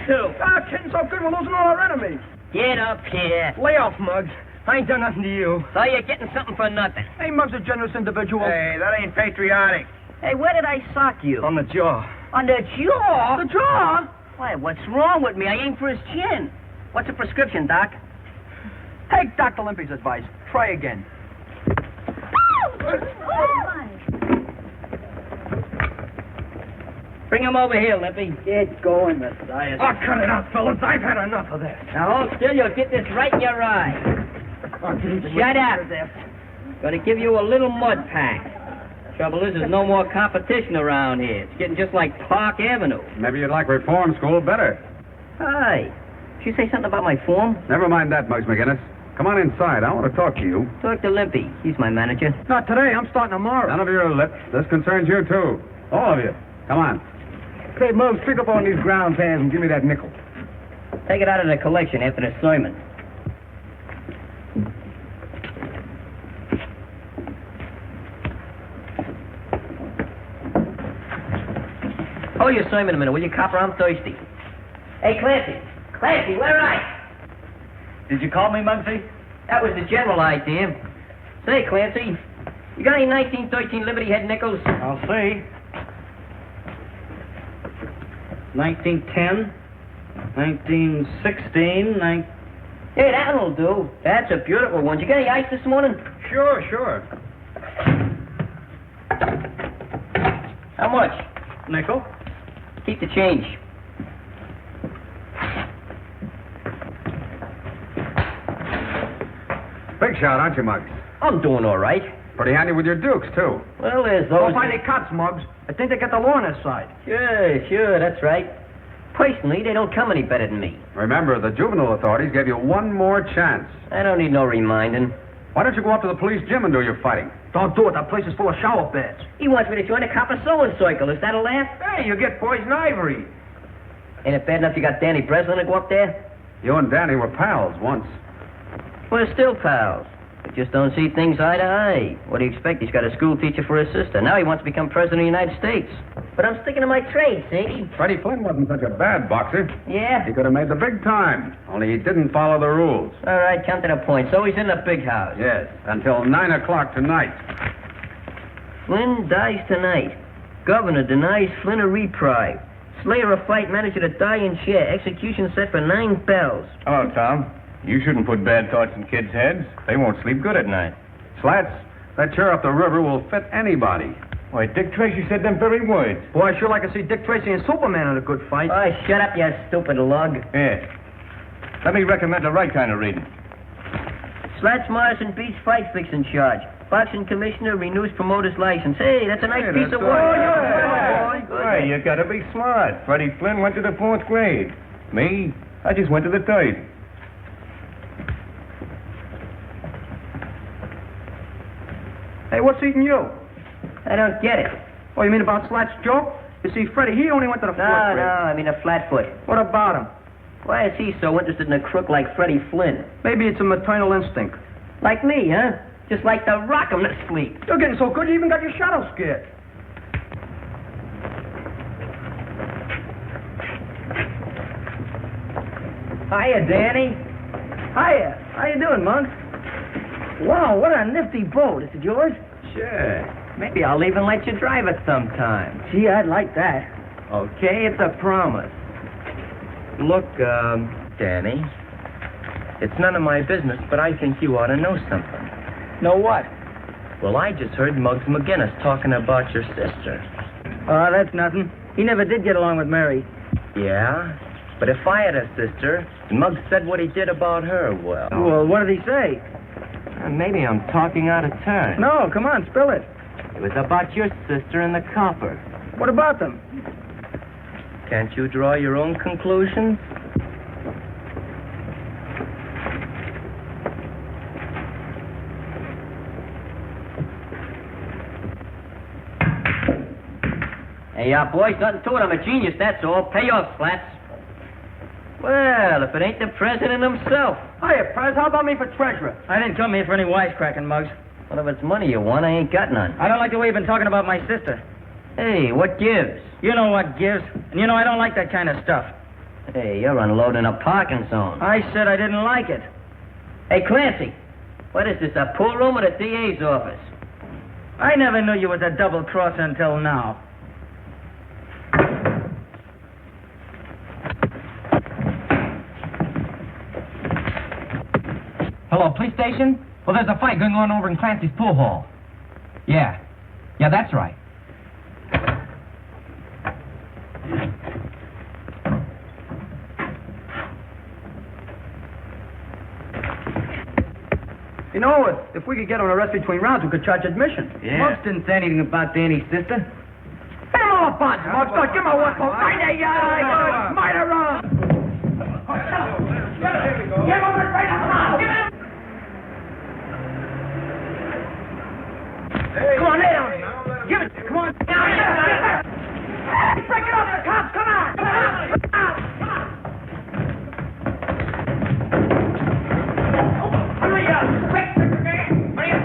too. Ah, kidding so good, we're losing all our enemies. Get up here. Lay off, Muggs. I ain't done nothing to you. So you're getting something for nothing. Hey, Muggs a generous individual. Hey, that ain't patriotic. Hey, where did I sock you? On the jaw. On the jaw? The jaw? Why, what's wrong with me? I aimed for his chin. What's the prescription, Doc? Take Dr. Limpy's advice. Try again. Bring him over here, Limpy. Get going, Messiah. Oh, cut it out, fellas. I've had enough of this. Now hold still, you'll get this right in your eye. Shut up. Gonna give you a little mud pack. Trouble is, there's no more competition around here. It's getting just like Park Avenue. Maybe you'd like reform school better. Hi. Did you say something about my form? Never mind that, Muggs McGinnis. Come on inside. I want to talk to you. Talk to Limpy. He's my manager. Not today. I'm starting tomorrow. None of your lip. This concerns you, too. All of you. Come on. Hey, Muggs, pick up on these ground pans and give me that nickel. Take it out of the collection after the sermon. Hold your sermon a minute, will you, copper? I'm thirsty. Hey, Clancy. Clancy, where are you? Did you call me, Muggsy? That was the general idea. Say, Clancy, you got any 1913 Liberty Head nickels? I'll see. 1910, 1916, Hey, that'll do. That's a beautiful one. Did you get any ice this morning? Sure. How much? Nickel. Keep the change. Big shot, aren't you, Muggs? I'm doing all right. Pretty handy with your dukes, too. Well, there's Don't those... find any cops, Muggs. I think they got the law on their side. Sure, that's right. Personally, they don't come any better than me. Remember, the juvenile authorities gave you one more chance. I don't need no reminding. Why don't you go up to the police gym and do your fighting? Don't do it. That place is full of shower beds. He wants me to join a copper sewing circle. Is that a laugh? Hey, you get poison ivory. Ain't it bad enough you got Danny Breslin to go up there? You and Danny were pals once. We're still pals. We just don't see things eye to eye. What do you expect? He's got a school teacher for his sister. Now he wants to become president of the United States. But I'm sticking to my trade, see? Freddie Flynn wasn't such a bad boxer. Yeah? He could have made the big time, only he didn't follow the rules. All right, come to the point. So he's in the big house. Yes, until 9 o'clock tonight. Flynn dies tonight. Governor denies Flynn a reprieve. Slayer of fight, manager to die in chair. Execution set for 9 bells. Hello, Tom. You shouldn't put bad thoughts in kids' heads. They won't sleep good at night. Slats, that chair up the river will fit anybody. Why, Dick Tracy said them very words. Boy, I sure like to see Dick Tracy and Superman in a good fight. Oh, shut up, you stupid lug. Yeah. Let me recommend the right kind of reading. Slats Morrison beats fight fixing charge. Boxing commissioner renews promoter's license. Hey, that's a nice piece of work. Why, you gotta be smart. Freddie Flynn went to the 4th grade. Me, I just went to the 3rd. Hey, what's eating you? I don't get it. Oh, you mean about Slat's joke? You see, Freddie, he only went to the 4th grade. No, I mean a flatfoot. What about him? Why is he so interested in a crook like Freddie Flynn? Maybe it's a maternal instinct. Like me, huh? Just like to rock him to sleep. You're getting so good you even got your shadow scared. Hiya, Danny. Hiya. How you doing, Monk? Wow, what a nifty boat. Is it yours? Sure. Maybe I'll even let you drive it sometime. Gee, I'd like that. Okay, it's a promise. Look, Danny, it's none of my business, but I think you ought to know something. Know what? Well, I just heard Muggs McGinnis talking about your sister. Oh, that's nothing. He never did get along with Mary. Yeah? But if I had a sister, and Muggs said what he did about her, well... Well, what did he say? Maybe I'm talking out of turn. No, come on, spill it. It was about your sister and the copper. What about them? Can't you draw your own conclusions? Hey, boys, nothing to it. I'm a genius, that's all. Pay off, Slats. Well, if it ain't the president himself. Hiya, Prez. How about me for treasurer? I didn't come here for any wisecracking, Muggs. Well, if it's money you want, I ain't got none. I don't like the way you've been talking about my sister. Hey, what gives? You know what gives. And you know I don't like that kind of stuff. Hey, you're unloading a parking zone. I said I didn't like it. Hey, Clancy, what is this, a pool room or the DA's office? I never knew you was a double-crosser until now. Hello, police station? Well, there's a fight going on over in Clancy's pool hall. Yeah. Yeah, that's right. You know, if we could get him arrested between rounds, we could charge admission. Yeah. Muggs didn't say anything about Danny's sister. Get him all bunch, Muggs. Don't give him a one for right there, yeah. Might have run. Give him a right now. Give him. Come on, lay down. Give it. Come on. Break it off the cops. Come on. Hurry up. Quick. Hurry up.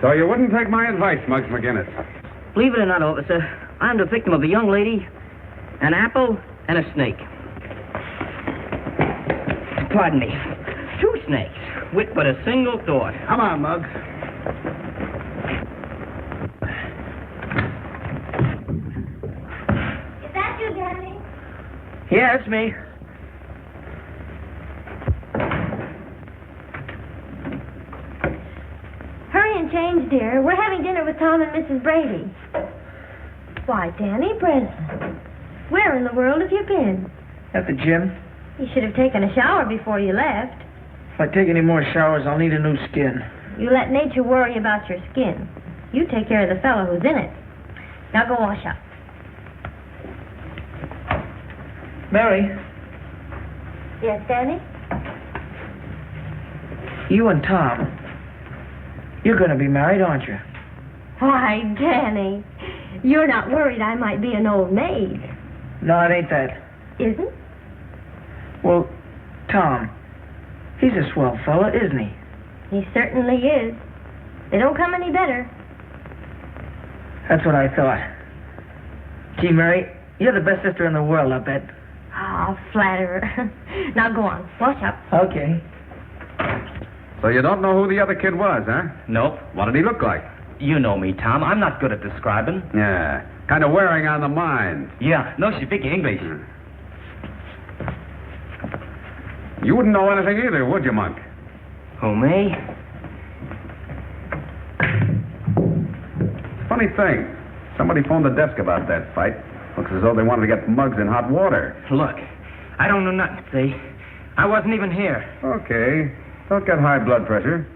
So you wouldn't take my advice, Muggs McGinnis. Believe it or not, officer, I'm the victim of a young lady, an apple, and a snake. Pardon me. 2 snakes, with but a single thought. Come on, Muggs. Is that you, Danny? Yeah, it's me. Hurry and change, dear. We're having dinner with Tom and Mrs. Brady. Why, Danny Breslin, where in the world have you been? At the gym. You should have taken a shower before you left. If I take any more showers, I'll need a new skin. You let nature worry about your skin. You take care of the fellow who's in it. Now go wash up. Mary, Yes, Danny? you and Tom, you're going to be married, aren't you? Why, Danny, you're not worried I might be an old maid, No, it ain't that. isn't? Well, Tom, he's a swell fella, isn't he? He certainly is. They don't come any better. That's what I thought. Gee, Mary, you're the best sister in the world, I bet. Ah, flatterer. Now go on, wash up. Okay. So you don't know who the other kid was, huh? Nope. What did he look like? You know me, Tom. I'm not good at describing. Yeah, kind of wearing on the mind. Yeah, no, she speak English. You wouldn't know anything either, would you, Monk? Who, me? Funny thing. Somebody phoned the desk about that fight. Looks as though they wanted to get Muggs in hot water. Look, I don't know nothing, see? I wasn't even here. Okay. Don't get high blood pressure.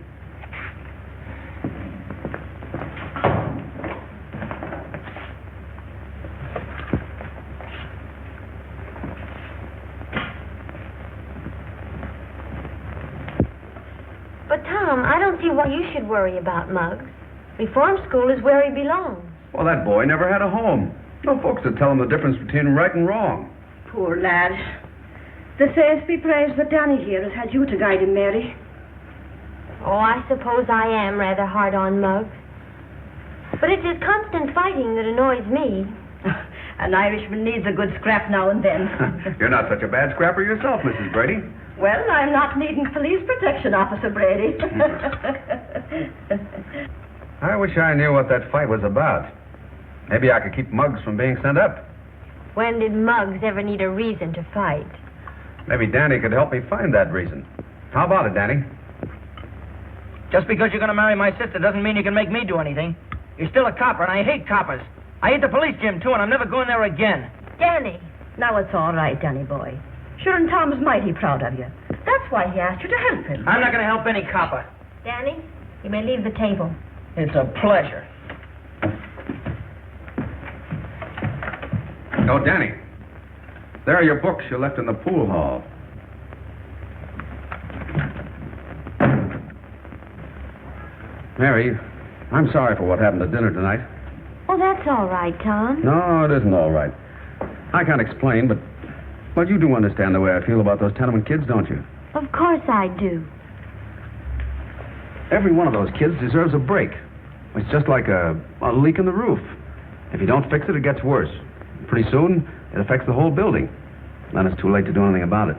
But, Tom, I don't see why you should worry about Muggs. Reform school is where he belongs. Well, that boy never had a home. No folks to tell him the difference between right and wrong. Poor lad. The saints be praised that Danny here has had you to guide him, Mary. Oh, I suppose I am rather hard on Muggs. But it's his constant fighting that annoys me. An Irishman needs a good scrap now and then. You're not such a bad scrapper yourself, Mrs. Brady. Well, I'm not needing police protection, Officer Brady. I wish I knew what that fight was about. Maybe I could keep Muggs from being sent up. When did Muggs ever need a reason to fight? Maybe Danny could help me find that reason. How about it, Danny? Just because you're going to marry my sister doesn't mean you can make me do anything. You're still a copper, and I hate coppers. I hate the police gym, too, and I'm never going there again. Danny. Now it's all right, Danny boy. Sure, and Tom's mighty proud of you. That's why he asked you to help him. I'm not going to help any copper. Danny, you may leave the table. It's a pleasure. Oh, Danny. There are your books you left in the pool hall. Mary, I'm sorry for what happened at dinner tonight. Oh, that's all right, Tom. No, it isn't all right. I can't explain, but you do understand the way I feel about those tenement kids, don't you? Of course I do. Every one of those kids deserves a break. It's just like a leak in the roof. If you don't fix it, it gets worse. Pretty soon, it affects the whole building. Then it's too late to do anything about it.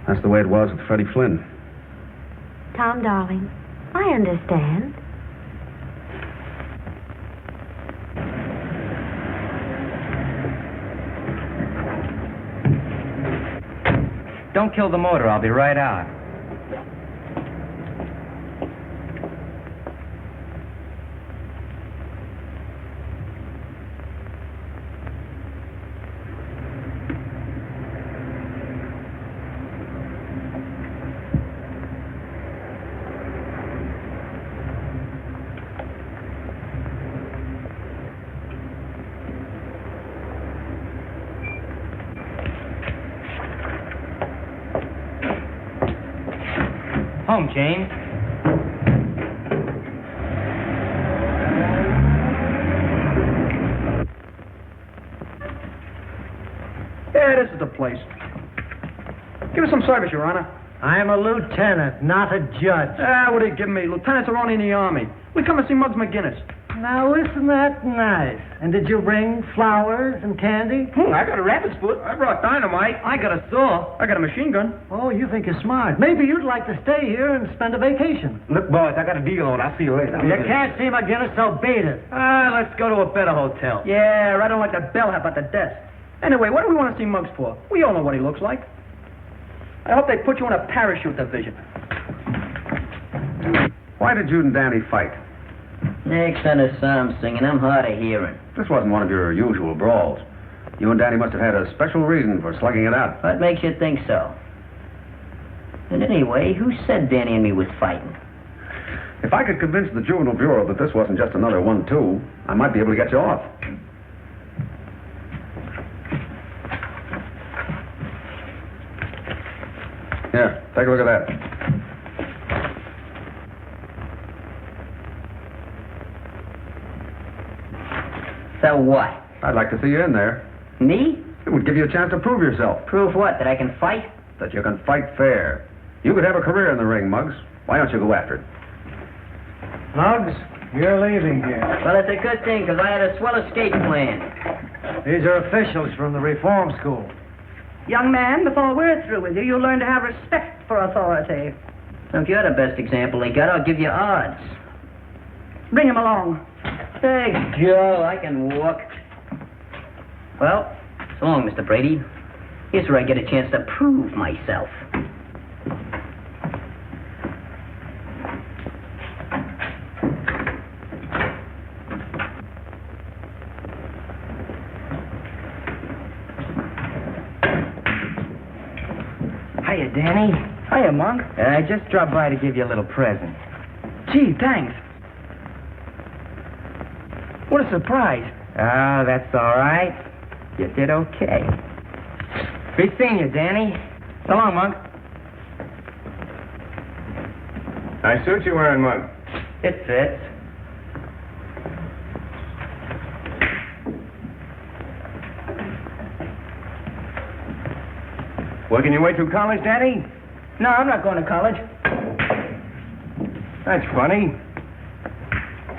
That's the way it was with Freddie Flynn. Tom, darling, I understand. Don't kill the motor. I'll be right out. Home, James. Yeah, this is the place. Give us some service, Your Honor. I'm a lieutenant, not a judge. What are you giving me? Lieutenants are only in the Army. We come to see Muggs McGinnis. Now, isn't that nice? And did you bring flowers and candy? I got a rabbit's foot. I brought dynamite. I got a saw. I got a machine gun. Oh, you think you're smart. Maybe you'd like to stay here and spend a vacation. Look, boys, I got a deal on. I'll see you later. You can't see McGinnis, so beat it. Let's go to a better hotel. Yeah, I don't like the bellhop at the desk. Anyway, what do we want to see Muggs for? We all know what he looks like. I hope they put you in a parachute division. Why did you and Danny fight? Nick's under psalm singing. I'm hard of hearing. This wasn't one of your usual brawls. You and Danny must have had a special reason for slugging it out. What makes you think so? And anyway, who said Danny and me was fighting? If I could convince the Juvenile Bureau that this wasn't just another 1-2, I might be able to get you off. Here, take a look at that. So what? I'd like to see you in there. Me? It would give you a chance to prove yourself. Prove what? That I can fight? That you can fight fair. You could have a career in the ring, Muggs. Why don't you go after it? Muggs, you're leaving here. Well, it's a good thing, because I had a swell escape plan. These are officials from the reform school. Young man, before we're through with you, you'll learn to have respect for authority. So if you're the best example they got, I'll give you odds. Bring him along. Thanks, Joe. I can walk. Well, so long, Mr. Brady. Here's where I get a chance to prove myself. Hiya, Danny. Hiya, Monk. I just dropped by to give you a little present. Gee, thanks. What a surprise. Oh, that's all right. You did okay. Be seeing you, Danny. So long, Monk. Nice suit you're wearing, Mug. It fits. Working your way through college, Danny? No, I'm not going to college. That's funny.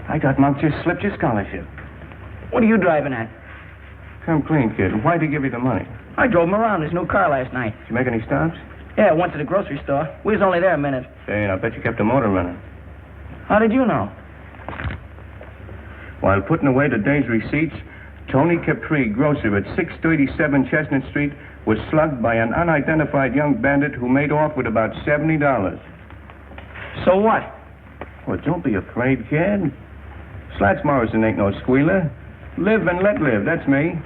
I thought Monk just slipped your scholarship. What are you driving at? Come clean, kid. Why'd he give you the money? I drove him around his new car last night. Did you make any stops? Yeah, I went to the grocery store. We was only there a minute. Say, and I bet you kept the motor running. How did you know? While putting away the day's receipts, Tony Capri, grocer at 637 Chestnut Street, was slugged by an unidentified young bandit who made off with about $70. So what? Well, don't be afraid, kid. Slats Morrison ain't no squealer. Live and let live, that's me.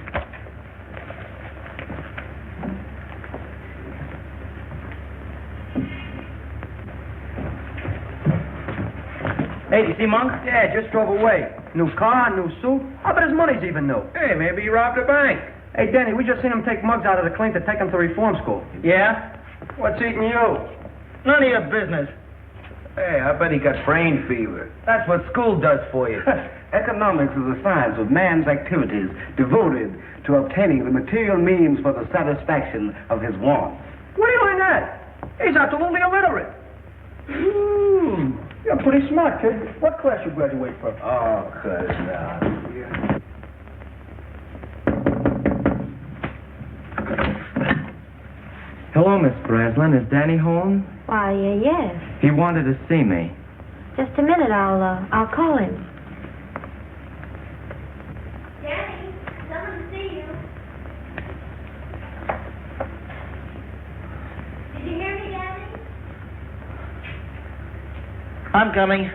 Hey, do you see Monk? Yeah, just drove away. New car, new suit. I bet his money's even new. Hey, maybe he robbed a bank. Hey, Danny, we just seen him take Muggs out of the clink to take him to reform school. Yeah? What's eating you? None of your business. Hey, I bet he got brain fever. That's what school does for you. Economics is the science of man's activities devoted to obtaining the material means for the satisfaction of his wants. Where do you learn that? He's absolutely illiterate. You're pretty smart, kid. What class you graduate from? Oh, cut it out. Hello, Miss Breslin. Is Danny home? Why, yes. He wanted to see me. Just a minute, I'll call him. Danny, someone to see you. Did you hear me, Danny? I'm coming.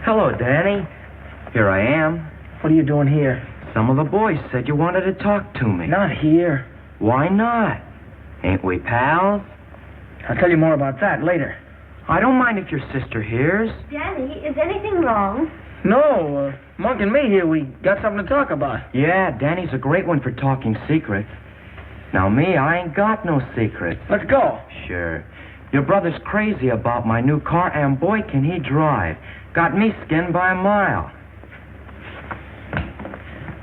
Hello, Danny. Here I am. What are you doing here? Some of the boys said you wanted to talk to me. Not here. Why not? Ain't we pals? I'll tell you more about that later. I don't mind if your sister hears. Danny, is anything wrong? No, Monk and me here, we got something to talk about. Yeah, Danny's a great one for talking secrets. Now, me, I ain't got no secrets. Let's go. Sure. Your brother's crazy about my new car, and boy, can he drive. Got me skinned by a mile.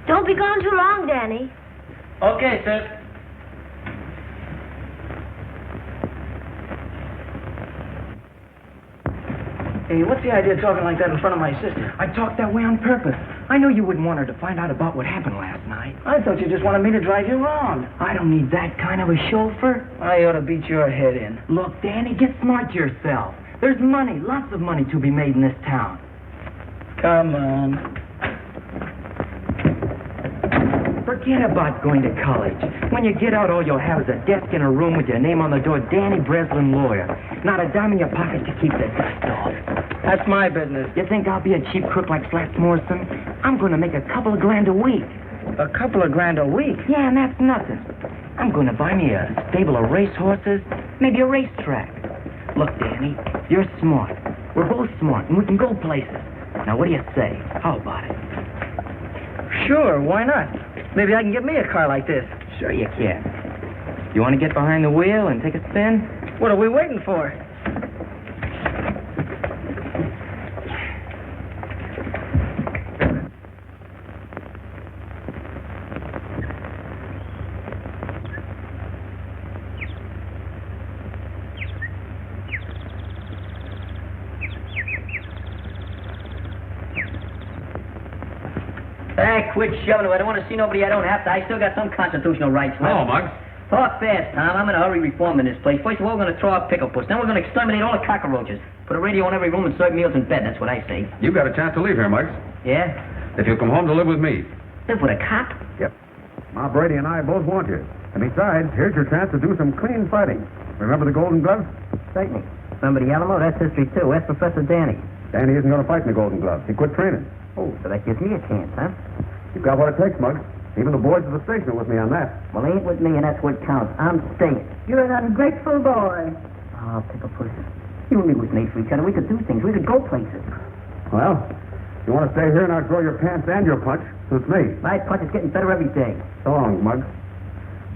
Don't be gone too long, Danny. Okay, sis. Hey, what's the idea of talking like that in front of my sister? I talked that way on purpose. I know you wouldn't want her to find out about what happened last night. I thought you just wanted me to drive you around. I don't need that kind of a chauffeur. I ought to beat your head in. Look, Danny, get smart yourself. There's money, lots of money to be made in this town. Come on. Forget about going to college. When you get out, all you'll have is a desk in a room with your name on the door, Danny Breslin, lawyer. Not a dime in your pocket to keep the dust off. That's my business. You think I'll be a cheap crook like Slats Morrison? I'm going to make a couple of grand a week. A couple of grand a week? Yeah, and that's nothing. I'm going to buy me a stable of racehorses, maybe a racetrack. Look, Danny, you're smart. We're both smart, and we can go places. Now, what do you say? How about it? Sure, why not? Maybe I can get me a car like this. Sure you can. You want to get behind the wheel and take a spin? What are we waiting for? Quit shoving it. I don't want to see nobody I don't have to. I still got some constitutional rights left. Hello, Muggs. Talk fast, Tom. I'm in a hurry reforming this place. First of all, we're going to throw out pickle puss. Then we're going to exterminate all the cockroaches. Put a radio in every room and serve meals in bed. That's what I say. You've got a chance to leave here, Muggs. Yeah? If you'll come home to live with me. Live with a cop? Yep. Ma Brady and I both want you. And besides, here's your chance to do some clean fighting. Remember the Golden Gloves? Certainly. Remember the Alamo? That's history, too. That's Professor Danny. Danny isn't going to fight in the Golden Gloves. He quit training. Oh, so that gives me a chance, huh? You've got what it takes, Muggs. Even the boys at the station are with me on that. Well, they ain't with me, and that's what counts. I'm staying. You're an ungrateful boy. Oh, pickle puss. You and me was made for each other. We could do things. We could go places. Well, you want to stay here and outgrow your pants and your punch? Suits me. My punch is getting better every day. So long, Muggs.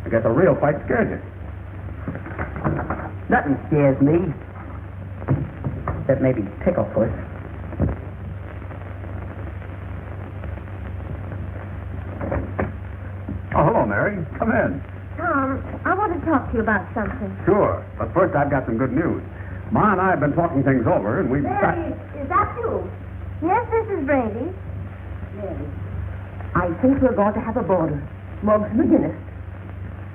I guess a real fight scares you. Nothing scares me. Except maybe pickle puss. Oh, hello, Mary. Come in. Tom, I want to talk to you about something. Sure. But first, I've got some good news. Ma and I have been talking things over, and we've got... Mary, is that you? Yes, this is Brady. Mary, I think we're going to have a boarder. Muggs McGinnis.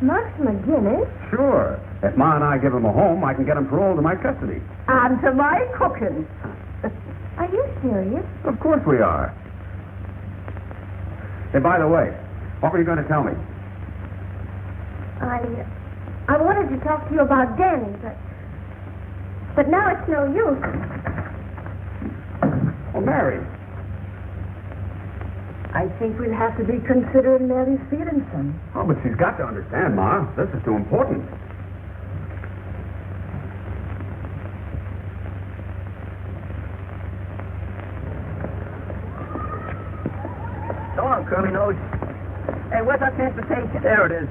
Muggs McGinnis? Sure. If Ma and I give him a home, I can get him paroled to my custody. And to my cooking. Are you serious? Of course we are. Hey, by the way, what were you going to tell me? I wanted to talk to you about Danny, but now it's no use. Oh, Mary. I think we'll have to be considering Mary's feelings, son. Oh, but she's got to understand, Ma. This is too important. So long, Curly Nose. Hey, where's our transportation? There it is.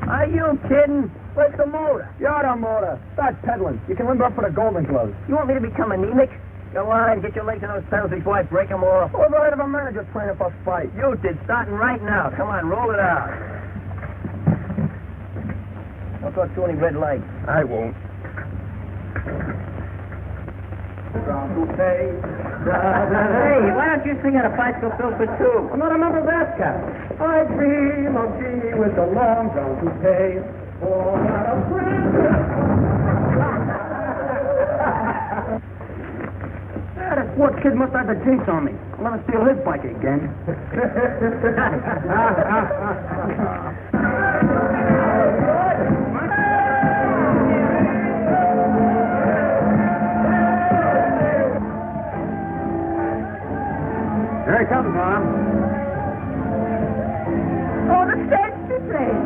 Are you kidding? Where's the motor? You're the motor. Start pedaling. You can limber up for the Golden Gloves. You want me to become anemic? Go on, get your legs in those pedals before I break them off. What about if a manager training for a fight? You did, starting right now. Come on, roll it out. Don't go through any red lights. I won't. Hey, why don't you sing out a bicycle filled for two? I'm not a member of that cat. I dream of G with the long brown toupee. Oh, not a friend. That poor kid must have the jinx on me. I'll never steal his bike again. Here he comes, Mom. Oh, the fancy place.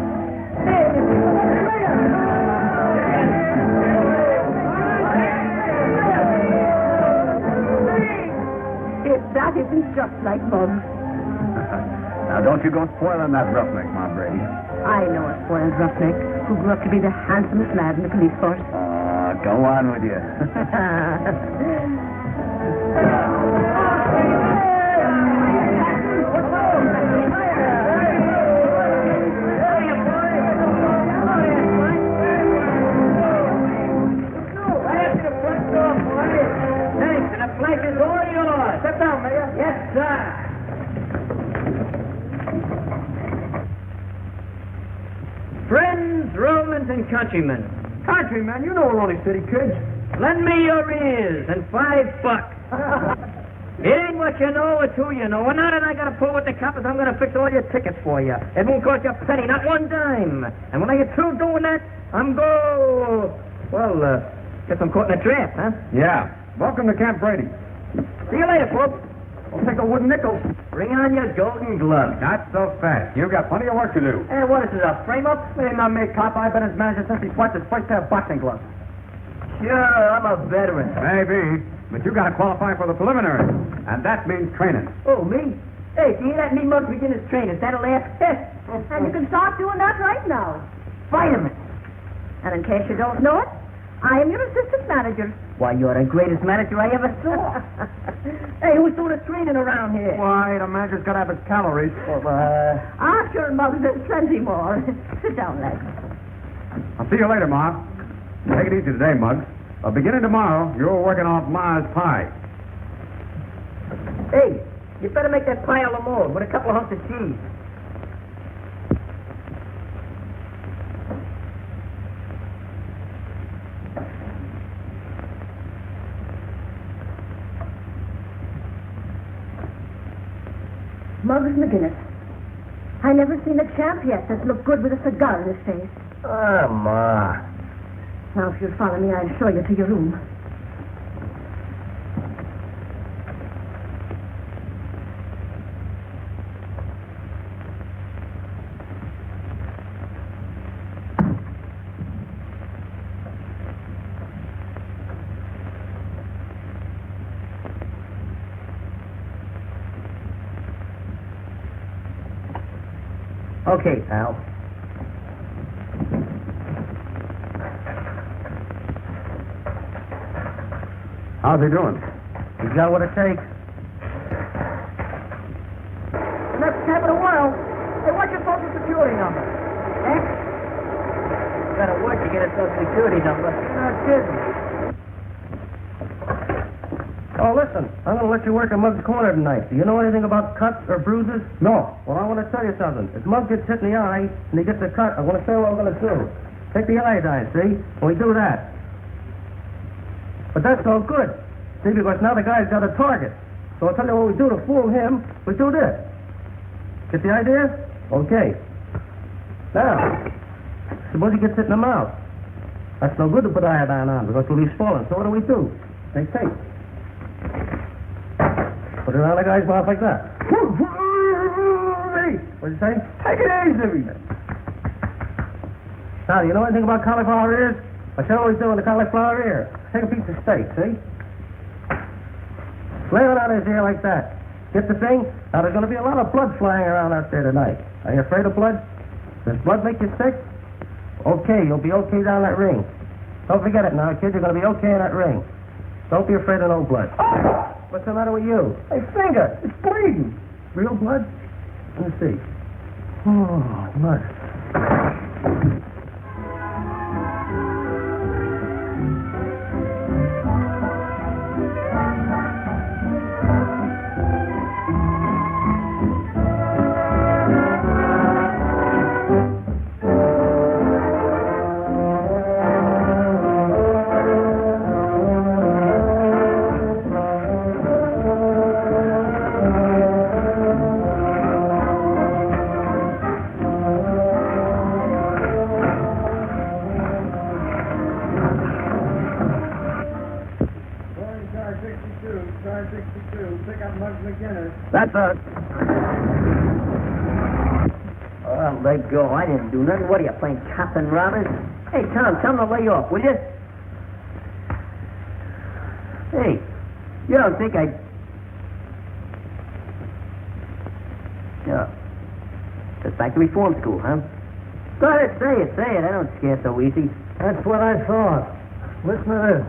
If that isn't just like Muggs. Now, don't you go spoiling that roughneck, Mom Brady. I know a spoiled roughneck who grew up to be the handsomest lad in the police force. Go on with you. Friends, Romans, and countrymen. Countrymen, you know we're only city kids. Lend me your ears and $5. It ain't what you know, it's who you know. And now that I got to pull with the coppers, I'm going to fix all your tickets for you. It won't cost you a penny, not one dime. And when I get through doing that, guess I'm caught in a trap, huh? Yeah. Welcome to Camp Brady. See you later, folks. I'll take a wooden nickel. Bring on your golden gloves. Not so fast. You've got plenty of work to do. Hey, what is this, a frame-up? Ain't not me, cop. I've been his manager since he swiped his first pair of boxing gloves. Sure, I'm a veteran. Maybe, but you got to qualify for the preliminaries, and that means training. Oh, me? Hey, can you let me Muggs begin his training? Is that a laugh? And you can start doing that right now. Vitamins. And in case you don't know it, I am your assistant manager. Why, you're the greatest manager I ever saw. Hey, who's doing the training around here? Why, the manager's got to have his calories. Sure, Muggs, there's plenty more. Sit down, lad. I'll see you later, Ma. Take it easy today, Muggs. Beginning tomorrow, you're working off Ma's pie. Hey, you better make that pie a la mode with a couple of hunks of cheese. Muggs McGinnis. I never seen a champ yet that looked good with a cigar in his face. Ah, Ma. Now, if you'll follow me, I'll show you to your room. Okay, pal. How's he doing? You got what it takes. Next camp in a while. Hey, what's your social security number? Eh? Gotta work to get a social security number. Not kidding. Oh, listen, I'm going to let you work at Muggs' Corner tonight. Do you know anything about cuts or bruises? No. Well, I want to tell you something. If Muggs gets hit in the eye and he gets a cut, I want to show you what we're going to do. Take the iodine, see? And we do that. But that's no good. See, because now the guy's got a target. So I'll tell you what we do to fool him. We do this. Get the idea? Okay. Now, suppose he gets hit in the mouth. That's no good to put iodine on because we'll be swollen. So what do? Take tape. Put it around the guy's mouth like that. What'd you say? Take it easy. Now, do you know anything about cauliflower ears? I show what we do in the cauliflower ear. Take a piece of steak, see? Slam it on his ear like that. Get the thing? Now, there's going to be a lot of blood flying around out there tonight. Are you afraid of blood? Does blood make you sick? Okay, you'll be okay down that ring. Don't forget it now, kid. You're going to be okay in that ring. Don't be afraid of no blood. What's the matter with you? Hey, finger, it's bleeding. Real blood? Let me see. Oh, blood. That's us. Oh, let go. I didn't do nothing. What are you, playing cops and robbers? Hey, Tom, tell them to lay off, will you? Hey, you don't think I... No. Just back to reform school, huh? Go ahead, say it. I don't scare so easy. That's what I thought. Listen to this.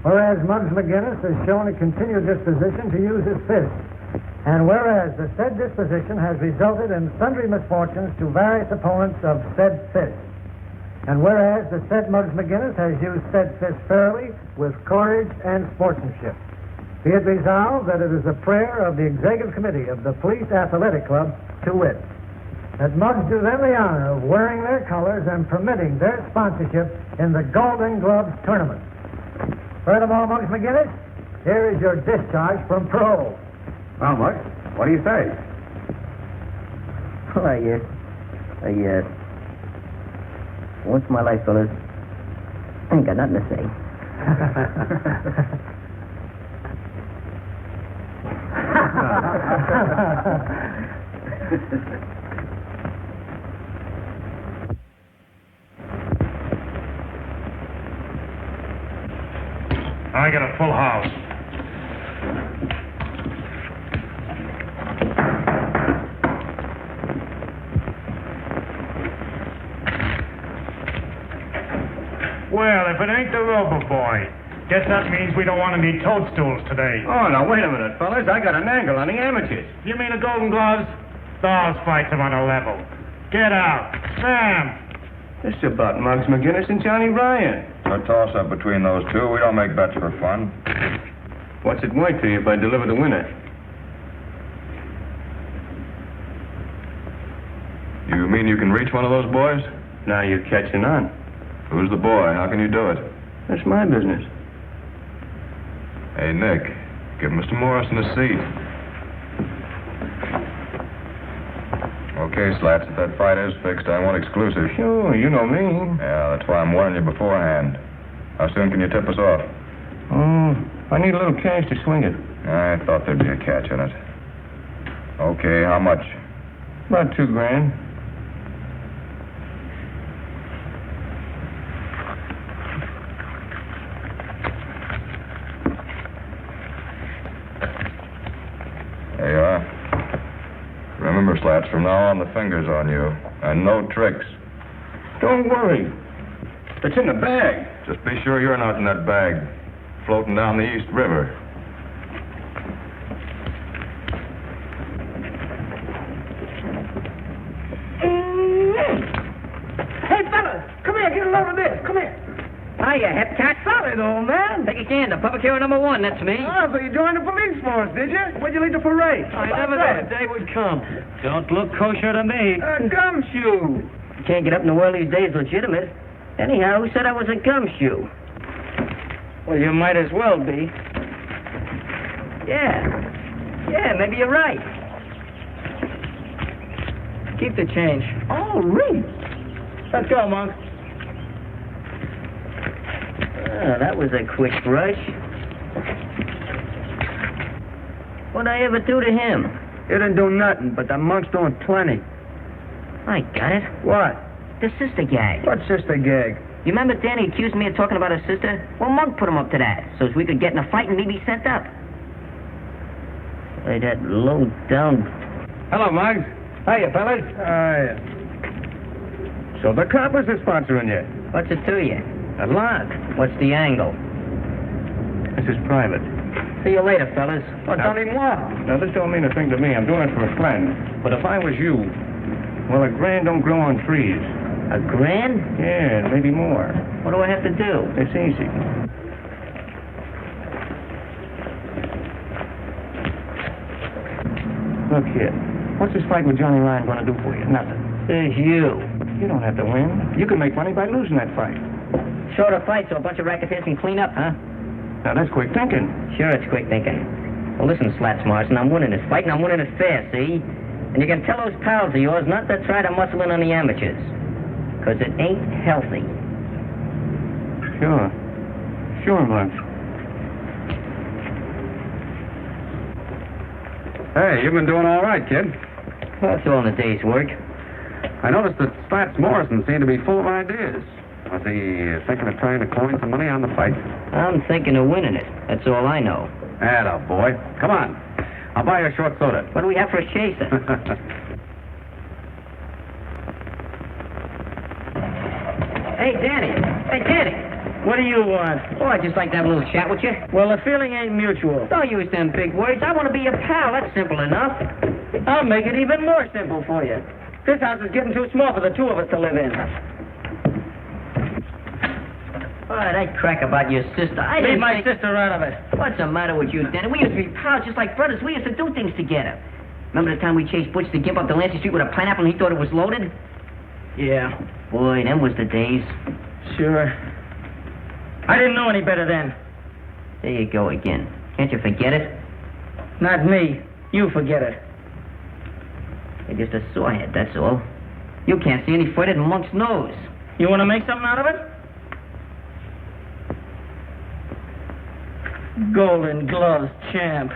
Whereas Muggs McGinnis has shown a continued disposition to use his fists. And whereas the said disposition has resulted in sundry misfortunes to various opponents of said fists. And whereas the said Muggs McGinnis has used said fists fairly, with courage and sportsmanship. Be it resolved that it is the prayer of the Executive Committee of the Police Athletic Club, to wit, that Muggs do them the honor of wearing their colors and permitting their sponsorship in the Golden Gloves tournament. Furthermore, Muggs McGinnis, here is your discharge from parole. Well, Muggs, what do you say? Well, once in my life, fellas, I ain't got nothing to say. I got a full house. Well, if it ain't the Rover boy. Guess that means we don't want any toadstools today. Oh, now, wait a minute, fellas. I got an angle on the amateurs. You mean the Golden Gloves? Those fights are on a level. Get out. Sam! This is about Muggs McGinnis and Johnny Ryan. A toss-up between those two. We don't make bets for fun. What's it worth to you if I deliver the winner? You mean you can reach one of those boys? Now you're catching on. Who's the boy? How can you do it? That's my business. Hey, Nick, give Mr. Morrison a seat. Okay, Slats, if that fight is fixed, I want exclusive. Sure, you know me. Yeah, that's why I'm warning you beforehand. How soon can you tip us off? I need a little cash to swing it. I thought there'd be a catch in it. Okay, how much? About $2,000. There you are. Remember, Slats, from now on the finger's on you. And no tricks. Don't worry. It's in the bag. Just be sure you're not in that bag. Floating down the East River. Hey, fellas, come here, get a load of this. Come here. Hiya, Hepcat. Solid, old man. Take a chance. Public hero number one, that's me. Oh, so you joined the police force, did you? When'd you leave the parade? I never thought a day would come. Don't look kosher to me. Gumshoe. You can't get up in the world these days legitimate. Anyhow, who said I was a gumshoe? Well, you might as well be. Yeah, maybe you're right. Keep the change. Oh, really? Let's go, Monk. Oh, that was a quick rush. What'd I ever do to him? You didn't do nothing, but the Monk's doing plenty. I got it. What? The sister gag. What sister gag? You remember Danny accused me of talking about his sister? Well, Monk put him up to that, so as we could get in a fight and me be sent up. Hey, that low down... Hello, Muggs. Hiya, fellas. Hiya. So the coppers are sponsoring you? What's it to you? A lot. What's the angle? This is private. See you later, fellas. Oh, Now- don't even walk. Now, this don't mean a thing to me. I'm doing it for a friend. But if I was you, well, a grand don't grow on trees. A grand? Yeah, maybe more. What do I have to do? It's easy. Look here. What's this fight with Johnny Ryan going to do for you? Nothing. It's you. You don't have to win. You can make money by losing that fight. Shorter fight so a bunch of racketeers can clean up, huh? Now, that's quick thinking. Sure, it's quick thinking. Well, listen, Slats Morrison, I'm winning this fight, and I'm winning it fair, see? And you can tell those pals of yours not to try to muscle in on the amateurs. Because it ain't healthy. Sure. Sure, Bunch. Hey, you've been doing all right, kid. Well, it's all in a day's work. I noticed that Slats Morrison seemed to be full of ideas. Was he thinking of trying to coin some money on the fight? I'm thinking of winning it. That's all I know. Atta boy. Come on. I'll buy you a short soda. What do we have for a chaser? Hey, Danny. Hey, Danny. What do you want? Oh, I'd just like to have a little chat with you. Well, the feeling ain't mutual. Don't use them big words. I want to be your pal. That's simple enough. I'll make it even more simple for you. This house is getting too small for the two of us to live in. Oh, that crack about your sister. I Leave didn't my think... sister out of it. What's the matter with you, Danny? We used to be pals just like brothers. We used to do things together. Remember the time we chased Butch the Gimp up Delancey Street with a pineapple and he thought it was loaded? Yeah, Boy, them was the days. sure. I didn't know any better then. There you go again. Can't you forget it? Not me. You forget it. You're just a sorehead, that's all. You can't see any further than Monk's nose. You want to make something out of it? Golden Gloves champ.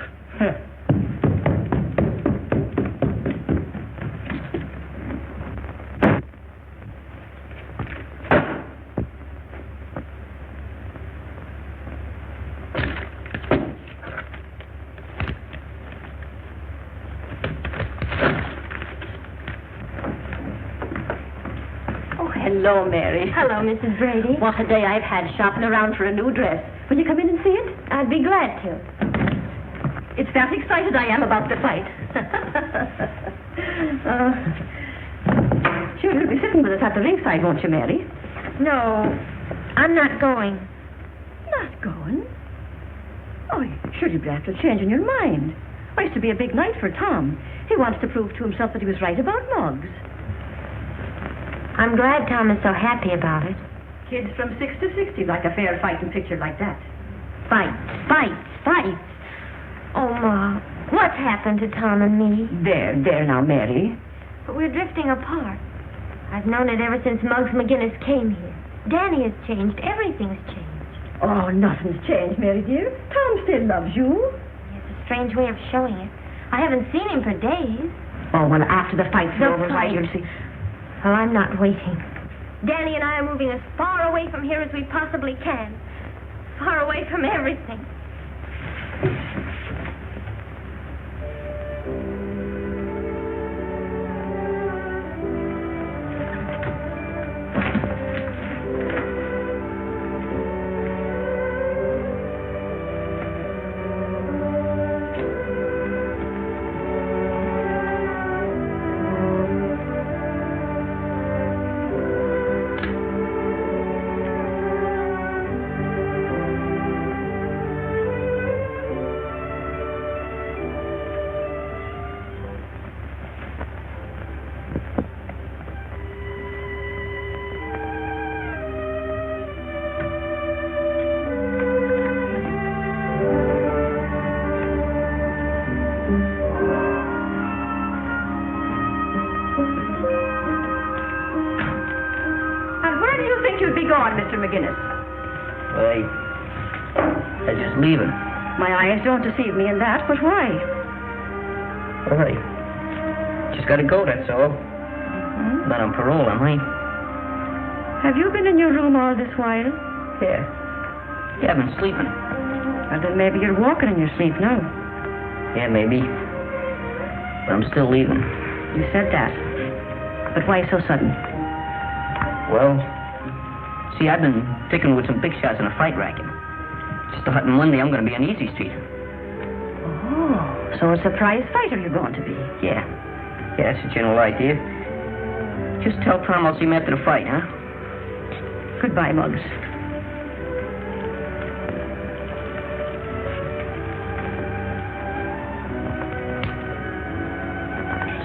Hello, Mary. Hello, Mrs. Brady. What a day I've had shopping around for a new dress. Will you come in and see it? I'd be glad to. It's that excited I am about the fight. Sure, you'll be sitting with us at the ringside, won't you, Mary? No, I'm not going. Not going? Oh, sure you'd be after changing your mind. Oh, it's to be a big night for Tom. He wants to prove to himself that he was right about Muggs. I'm glad Tom is so happy about it. Kids from 6 to 60 like a fair fighting picture like that. Fights, fights, fights. Oh, Ma, what's happened to Tom and me? There now, Mary. But we're drifting apart. I've known it ever since Muggs McGinnis came here. Danny has changed. Everything's changed. Oh, nothing's changed, Mary dear. Tom still loves you. It's a strange way of showing it. I haven't seen him for days. Oh, well, after the fight's over, why, you'll see. Well, I'm not waiting. Danny and I are moving as far away from here as we possibly can. Far away from everything. Mr. McGinnis. I just leaving. My eyes don't deceive me in that, but why? Well, I just gotta go, that's all. Mm-hmm. Not on parole, am I? Have you been in your room all this while? Yeah. Yeah, I've been sleeping. Well, then maybe you're walking in your sleep now. Yeah, maybe. But I'm still leaving. You said that. But why so sudden? Well, see, I've been sticking with some big shots in a fight racket. Starting Monday, I'm going to be on Easy Street. Oh, so a surprise fighter you're going to be. Yeah. Yeah, that's the general idea. Just tell Tom I'll see him after the fight, huh? Goodbye, Muggs.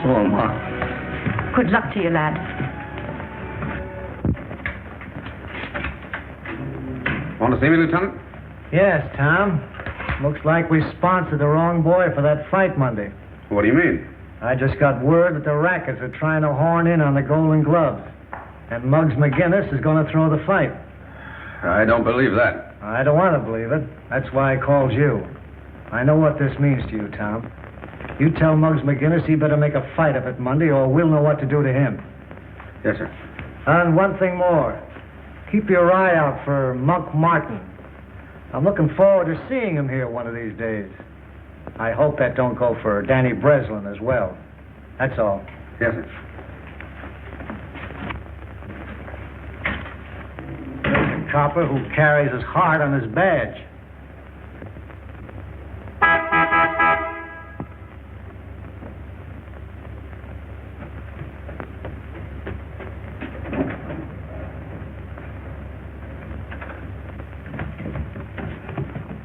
So am I. Good luck to you, lad. Want to see me, Lieutenant? Yes, Tom. Looks like we sponsored the wrong boy for that fight Monday. What do you mean? I just got word that the Rackets are trying to horn in on the Golden Gloves. And Muggs McGinnis is going to throw the fight. I don't believe that. I don't want to believe it. That's why I called you. I know what this means to you, Tom. You tell Muggs McGinnis he better make a fight of it Monday, or we'll know what to do to him. Yes, sir. And one thing more. Keep your eye out for Monk Martin. I'm looking forward to seeing him here one of these days. I hope that don't go for Danny Breslin as well. That's all. Yes, sir. There's a copper who carries his heart on his badge.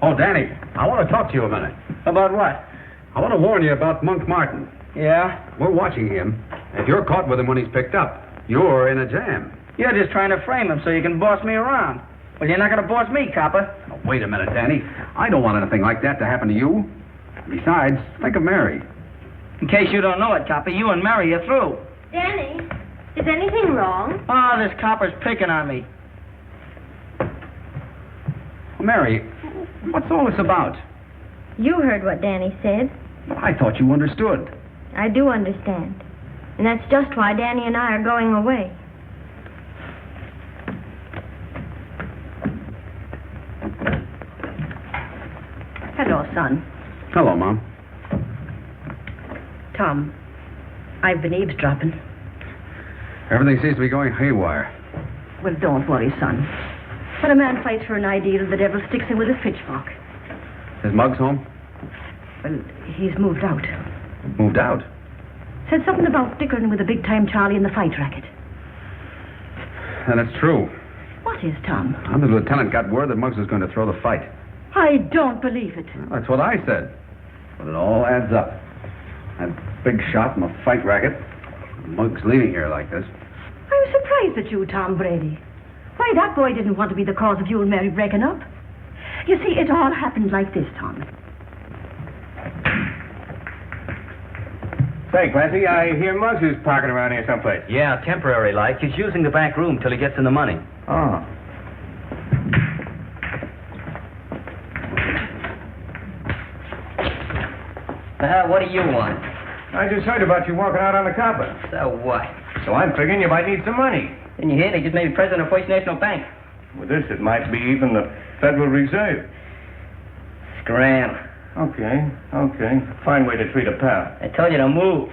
Oh, Danny, I want to talk to you a minute. About what? I want to warn you about Monk Martin. Yeah? We're watching him. If you're caught with him when he's picked up, you're in a jam. You're just trying to frame him so you can boss me around. Well, you're not going to boss me, copper. Oh, wait a minute, Danny. I don't want anything like that to happen to you. Besides, think of Mary. In case you don't know it, copper, you and Mary are through. Danny, is anything wrong? Oh, this copper's picking on me. Mary, what's all this about? You heard what Danny said. I thought you understood. I do understand. And that's just why Danny and I are going away. Hello, son. Hello, Mom. Tom, I've been eavesdropping. Everything seems to be going haywire. Well, don't worry, son. When a man fights for an ideal, the devil sticks him with his pitchfork. Is Muggs home? Well, he's moved out. Moved out? Said something about dickering with a big-time Charlie in the fight racket. Then it's true. What is, Tom? The lieutenant got word that Muggs was going to throw the fight. I don't believe it. Well, that's what I said. But it all adds up. That big shot in the fight racket. Muggs leaving here like this. I'm surprised at you, Tom Brady. Why, that boy didn't want to be the cause of you and Mary breaking up. You see, it all happened like this, Tom. Say, Clancy, I hear Muggs is parking around here someplace. Yeah, temporary like. He's using the back room till he gets in the money. Oh. What do you want? I just heard about you walking out on the copper. So what? So I'm figuring you might need some money. Didn't you hear they just made me president of First National Bank? With this, it might be even the Federal Reserve. Scram. Okay. Fine way to treat a pal. I told you to move.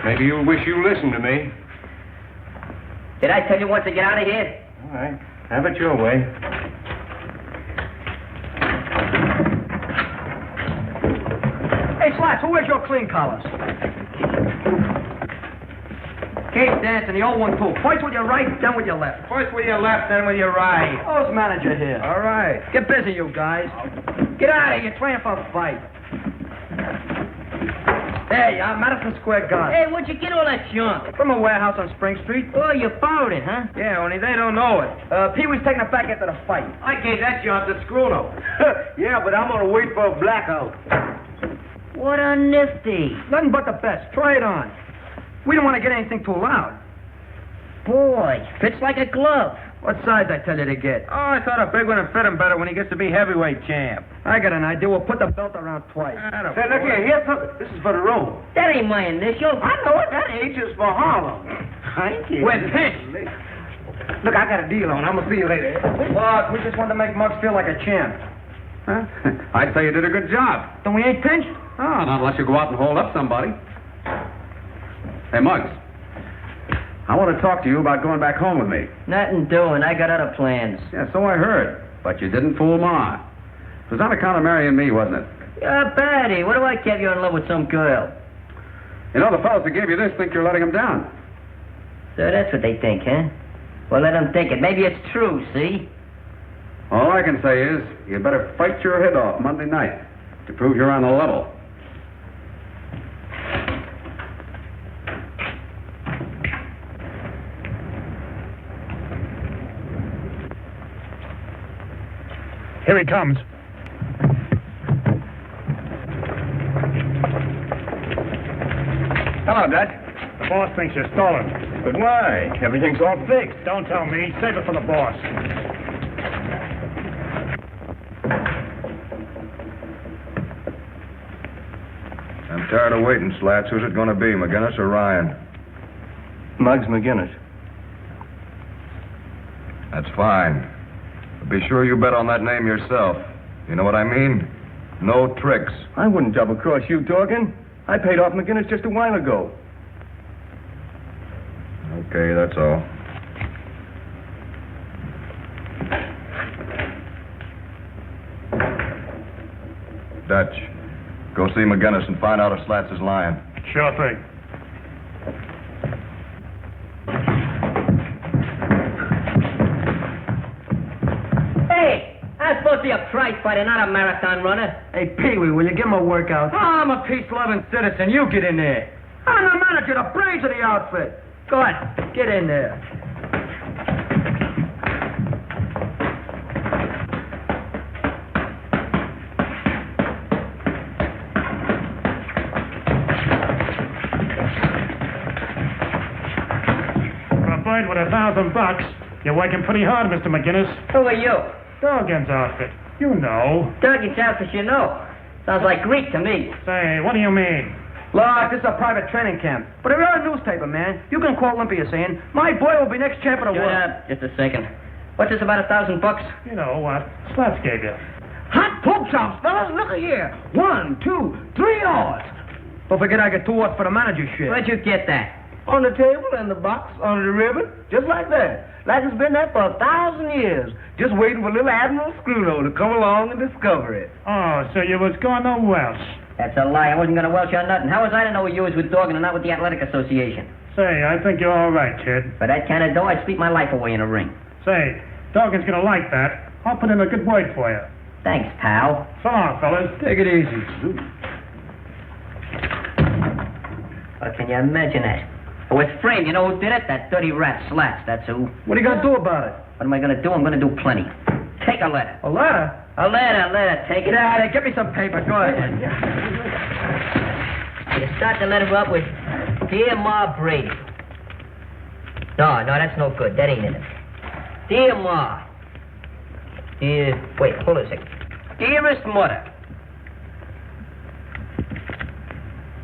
Maybe you'll wish you listened to me. Did I tell you once to get out of here? All right. Have it your way. Hey, Slats, who wears your clean collars? Keep dancing, the old one, too. First with your right, then with your left. First with your left, then with your right. Who's manager here? All right. Get busy, you guys. Get out of here. You're training for a fight. There you are, Madison Square Garden. Hey, where'd you get all that junk? From a warehouse on Spring Street. Oh, you borrowed it, huh? Yeah, only they don't know it. Pee-wee's taking it back after the fight. I gave that junk to Scruno. Yeah, but I'm gonna wait for a blackout. What a nifty. Nothing but the best. Try it on. We don't want to get anything too loud. Boy, fits like a glove. What size I tell you to get? Oh, I thought a big one would fit him better when he gets to be heavyweight champ. I got an idea. We'll put the belt around twice. Say, look here, here's something. This is for the road. That ain't my initial. I know it. That H is for Harlem. Thank you. We're pinched. Look, I got a deal on. I'm gonna see you later. Look, we just want to make Muggs feel like a champ. Huh? I'd say you did a good job. Then we ain't pinched? Oh, not unless you go out and hold up somebody. Hey, Muggs. I want to talk to you about going back home with me. Nothing doing. I got other plans. Yeah, so I heard. But you didn't fool Ma. It was on account of marrying me, wasn't it? Yeah, Betty, what do I get you in love with some girl? You know, the fellows that gave you this think you're letting them down. So that's what they think, huh? Well, let them think it. Maybe it's true, see? All I can say is, you better fight your head off Monday night to prove you're on the level. Here he comes. Hello, Dutch. The boss thinks you're stolen. But why? Everything's all fixed. Don't tell me. Save it for the boss. I'm tired of waiting, Slats. Who's it going to be, McGinnis or Ryan? Muggs McGinnis. That's fine. But be sure you bet on that name yourself. You know what I mean? No tricks. I wouldn't double-cross you, Dorgan. I paid off McGinnis just a while ago. Okay, that's all. Dutch, go see McGinnis and find out if Slats is lying. Sure thing. Hey, I'm supposed to be a prize fighter, not a marathon runner. Hey, Pee-wee, will you give him a workout? Oh, I'm a peace-loving citizen. You get in there. I'm the manager, the brains of the outfit. Go on, get in there. For a bird with $1,000, you're working pretty hard, Mr. McGinnis. Who are you? Dorgan's outfit. You know. Dougie outfit, you know. Sounds like Greek to me. Say, what do you mean? Look, this is a private training camp. But if you're a newspaper, man, you can quote Olympia saying, my boy will be next champ of the world. Shut up. Just a second. What's this about $1,000? You know what? Slats gave you. Hot pork chops, fellas. Look at here. 1, 2, 3 odds. Don't forget I get 2 odds for the managership. Where'd you get that? On the table, in the box, under the ribbon. Just like that. Like it's been there for 1,000 years. Just waiting for little Admiral Screwlow to come along and discover it. Oh, so you was going to Welsh. That's a lie. I wasn't going to welch on nothing. How was I to know you was with Dorgan and not with the Athletic Association? Say, I think you're all right, kid. For that kind of dough, I'd sleep my life away in a ring. Say, Dorgan's going to like that. I'll put in a good word for you. Thanks, pal. So long, fellas. Take it easy. Well, can you imagine that? Oh, it's framed. You know who did it? That dirty rat, Slats. That's who. What are you going to do about it? What am I going to do? I'm going to do plenty. Take a letter. A letter? A letter. Take it. Yeah, get me some paper. Go ahead. You start the letter up with, Dear Ma Brady. No, that's no good. That ain't in it. Dear Ma. Wait, hold on a second. Dearest Mother.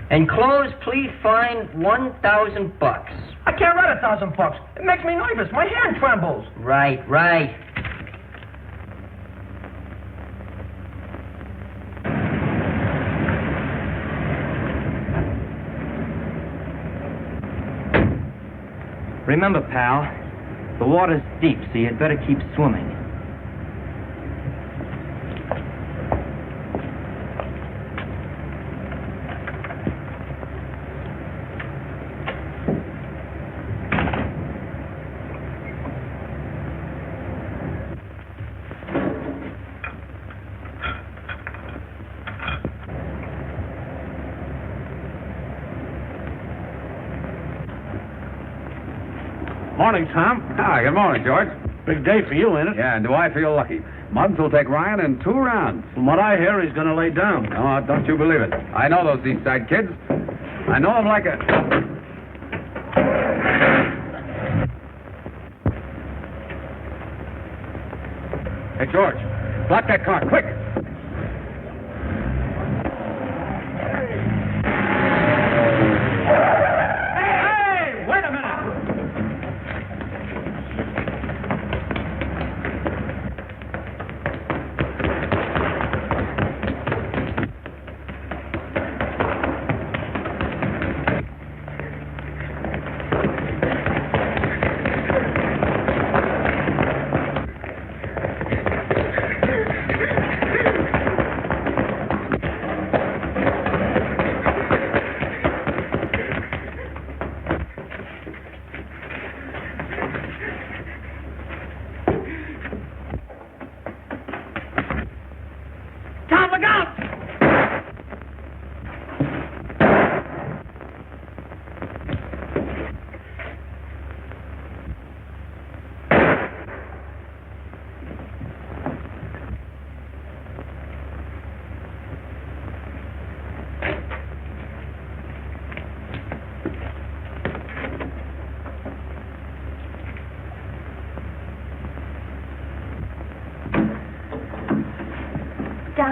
Enclosed, please find $1,000. I can't write $1,000. It makes me nervous. My hand trembles. Right. Remember, pal, the water's deep, so you'd better keep swimming. Morning, Tom. Hi, good morning, George. Big day for you, ain't it? Yeah, and do I feel lucky? Muggs will take Ryan in 2 rounds. From what I hear, he's going to lay down. No, don't you believe it. I know those East Side kids. I know them like a... Hey, George, block that car, quick. Hey, wait a minute.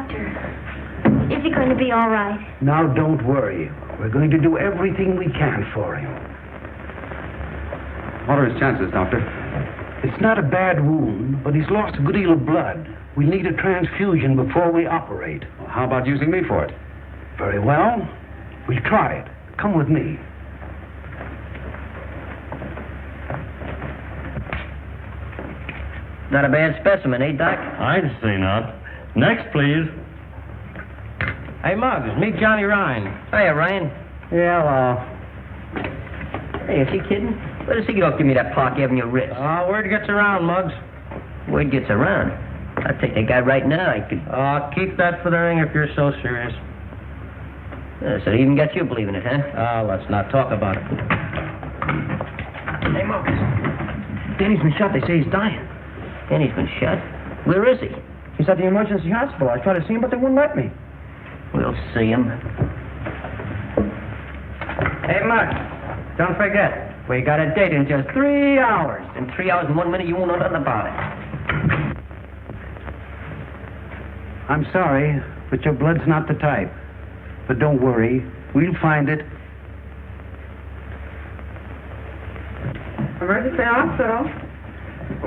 Doctor. Is he going to be all right? Now, don't worry. We're going to do everything we can for him. What are his chances, Doctor? It's not a bad wound, but he's lost a good deal of blood. We need a transfusion before we operate. Well, how about using me for it? Very well. We'll try it. Come with me. Not a bad specimen, eh, Doc? I'd say not. Next, please. Hey, Muggs, meet Johnny Ryan. Hiya, Ryan. Yeah, well. Hey, is he kidding? Where does he go give me that Park Avenue wrist? Word gets around, Muggs. Word gets around. I'll take that guy right now. I could... Keep that for the ring if you're so serious. So he even got you believing it, huh? Let's not talk about it. Hey, Muggs. Danny's been shot. They say he's dying. Danny's been shot? Where is he? He's at the emergency hospital. I tried to see him, but they wouldn't let me. We'll see him. Hey, Muggs, don't forget, we got a date in just 3 hours. In 3 hours and 1 minute, you won't know nothing about it. I'm sorry, but your blood's not the type. But don't worry. We'll find it. Emergency hospital.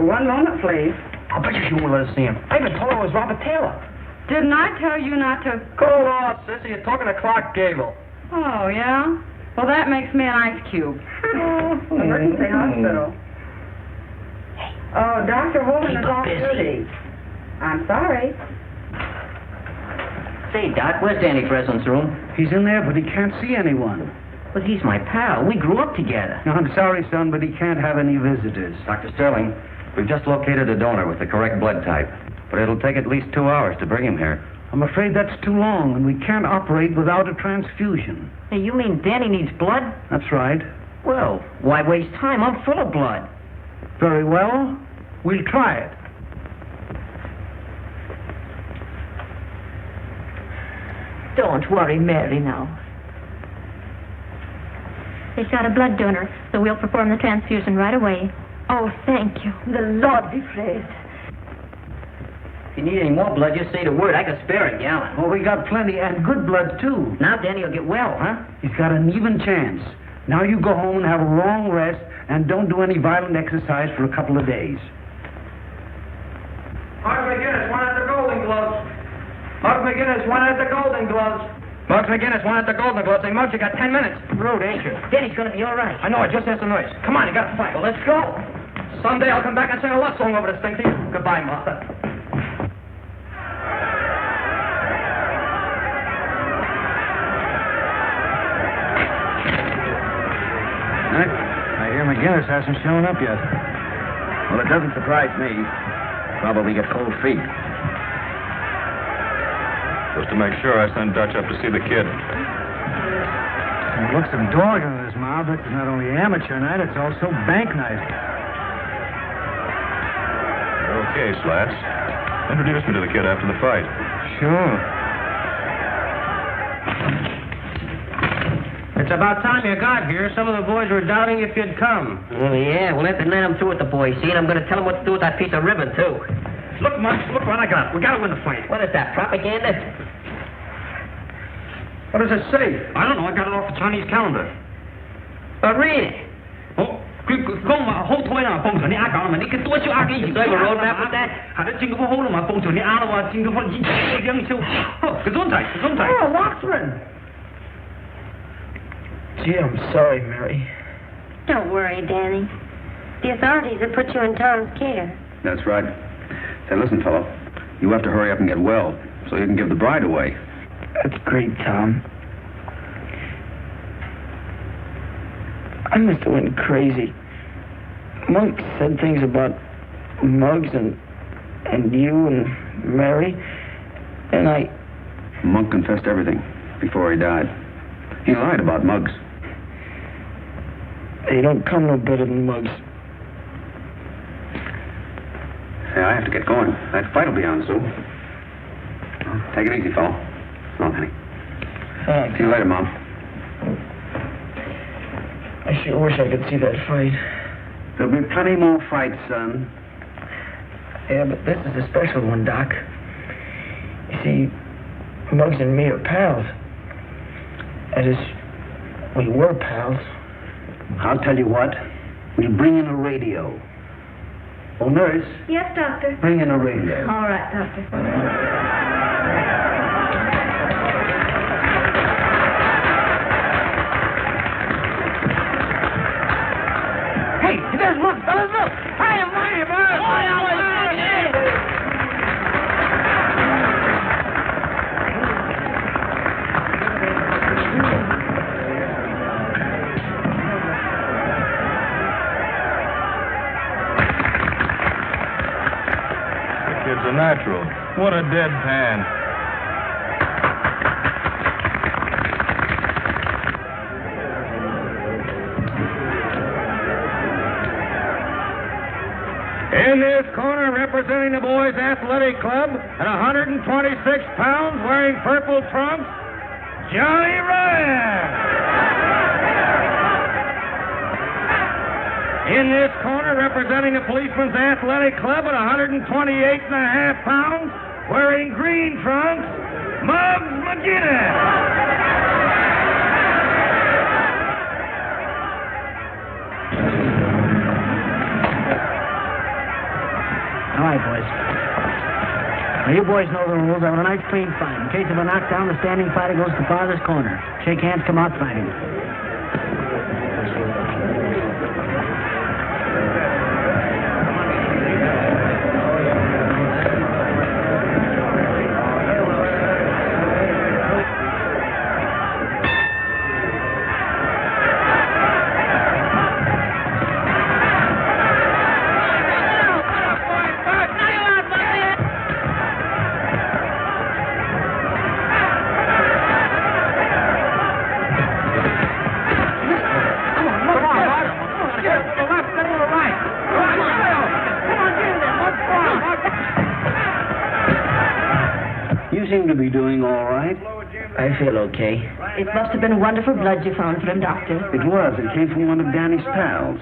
1 moment, please. I bet you won't let us see him. I even told her it was Robert Taylor. Didn't I tell you not to... Cool off, sissy. You're talking to Clark Gable. Oh, yeah? Well, that makes me an ice cube. Emergency hospital. Oh, Dr. Holden is off duty. I'm sorry. Say, Doc, where's Danny Breslin's room? He's in there, but he can't see anyone. But he's my pal. We grew up together. No, I'm sorry, son, but he can't have any visitors. Dr. Sterling, we've just located a donor with the correct blood type, but it'll take at least 2 hours to bring him here. I'm afraid that's too long, and we can't operate without a transfusion. Hey, you mean Danny needs blood? That's right. Well, why waste time? I'm full of blood. Very well. We'll try it. Don't worry, Mary, now. They've got a blood donor, so we'll perform the transfusion right away. Oh, thank you. The Lord be praised. If you need any more blood, just say the word. I can spare a gallon. Well, we got plenty, and good blood, too. Now Danny will get well, huh? He's got an even chance. Now you go home and have a long rest, and don't do any violent exercise for a couple of days. Mark McGinnis, one at the Golden Gloves. Mark McGinnis, one at the Golden Gloves. Mark McGinnis, one at the Golden Gloves. Hey, Mark, you got 10 minutes. Rude, ain't you? Danny's gonna be all right. I know, I just asked the nurse. Come on, you gotta fight. Well, let's go. Someday I'll come back and sing a love song over this thing to you. Goodbye, Martha. I hear McGinnis hasn't shown up yet. Well, it doesn't surprise me. Probably got cold feet. Just to make sure, I sent Dutch up to see the kid. It looks some dog in his mouth. It's not only amateur night, it's also bank night. Okay, Slats. Introduce me to the kid after the fight. Sure. It's about time you got here. Some of the boys were doubting if you'd come. Oh, yeah. Well, after tonight, I'm through with the boys, see? And I'm gonna tell them what to do with that piece of ribbon, too. Look, Muggs, look what I got. We gotta win the fight. What is that, propaganda? What does it say? I don't know. I got it off the Chinese calendar. Read it. Oh, do I have a roadmap with that? Oh, Watchman. Gee, I'm sorry, Mary. Don't worry, Danny. The authorities have put you in Tom's care. That's right. Say, listen, fellow. You have to hurry up and get well so you can give the bride away. That's great, Tom. I must have went crazy. Monk said things about Muggs and you and Mary, and I... Monk confessed everything before he died. He lied about Muggs. They don't come no better than Muggs. Hey, I have to get going. That fight will be on soon. Well, take it easy, fellow. So long, honey. Thanks. See you later, Mom. I sure wish I could see that fight. There'll be plenty more fights, son. Yeah, but this is a special one, Doc. You see, Muggs and me are pals. That is, we were pals. I'll tell you what. We'll bring in a radio. Oh, nurse, Yes, Doctor. bring in a radio. All right, Doctor. Hey, there's Muggs, fellas, look! I am mighty, Kid's a natural. What a deadpan. In this corner, representing the boys' athletic club at 126 pounds, wearing purple trunks, Johnny Ryan. In this corner, representing the policeman's athletic club at 128.5 pounds, wearing green trunks, Muggs McGinnis. All right, boys. Now, you boys know the rules. I want a nice clean fight. In case of a knockdown, the standing fighter goes to farthest corner. Shake hands, come out fighting. Seem to be doing all right. I feel okay. It must have been wonderful blood you found for him, Doctor. It was. It came from one of Danny's pals.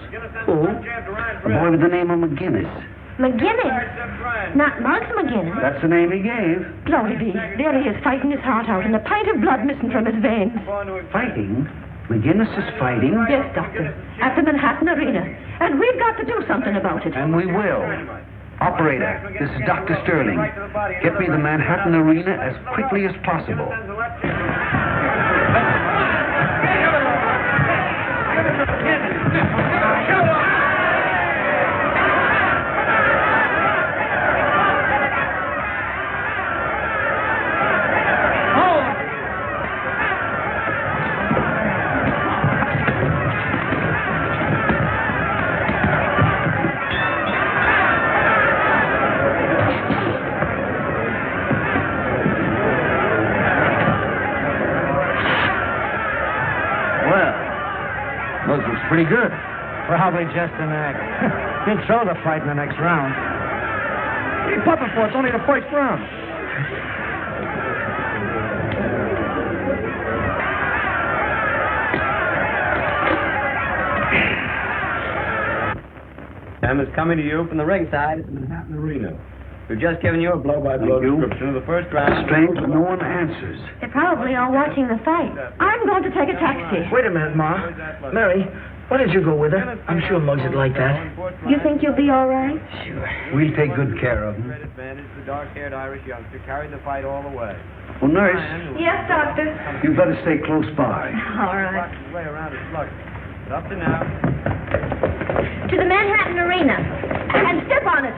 Who? A boy with the name of McGinnis. McGinnis. Not Muggs McGinnis. That's the name he gave. Glory be. There he is, fighting his heart out, and a pint of blood missing from his veins. Fighting? McGinnis is fighting? Yes, Doctor. At the Manhattan Arena. And we've got to do something about it. And we will. Operator, this is Dr. Sterling. Get me the Manhattan Arena as quickly as possible. Pretty good. Probably just an act. He'll throw the fight in the next round. What are you pumping for? It's only the first round. Sam is coming to you from the ringside at the Manhattan Arena. We've just given you a blow-by-blow description of the first round. Strange, but no one answers. They're probably all watching the fight. I'm going to take a taxi. Wait a minute, Ma. Mary, why don't you go with her? I'm sure Muggs would like that. You think you'll be all right? Sure. We'll take good care of him. The dark-haired Irish youngster carried the fight all the way. Well, nurse, Yes, Doctor. you better stay close by. All right. His way around is sluggish. But up to now, To the Manhattan Arena. And step on it.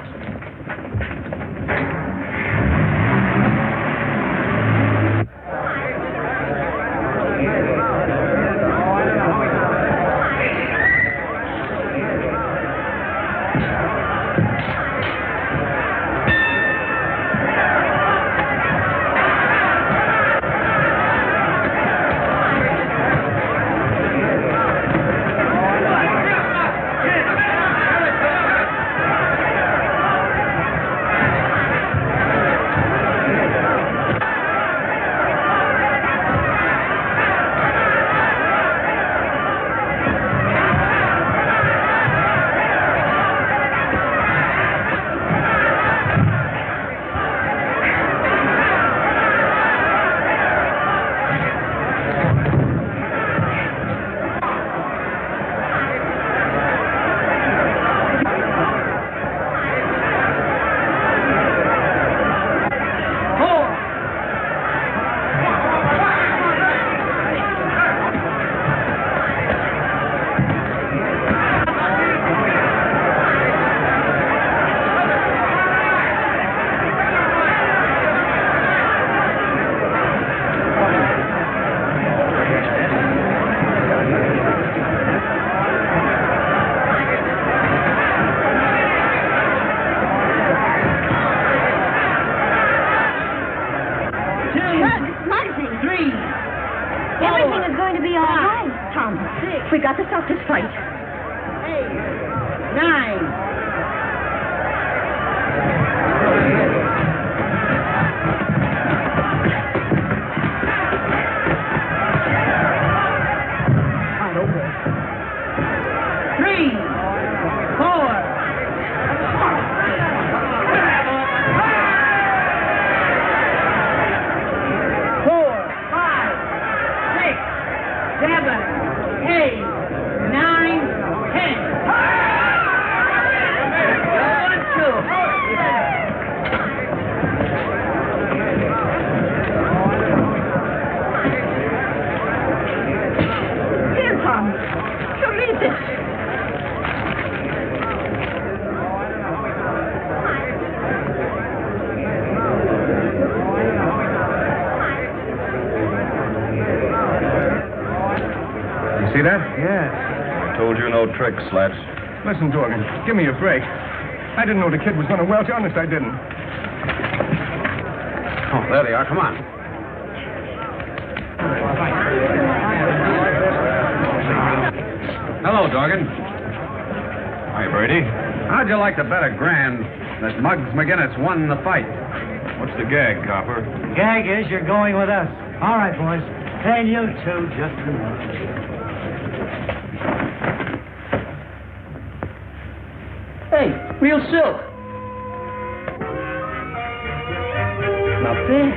We got to stop this fight. 8, 9. See that? Yes. I told you no tricks, Slats. Listen, Dorgan, give me a break. I didn't know the kid was going to welch. Honest, I didn't. Oh, there they are. Come on. Hello, Dorgan. Hi, Brady. How'd you like to bet $1,000 that Muggs McGinnis won the fight? What's the gag, Copper? Gag is you're going with us. All right, boys. And you too, just a minute. Hey, real silk. Not bad.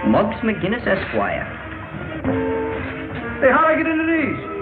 Muggs McGinnis, Esquire. Hey, how'd I get into these?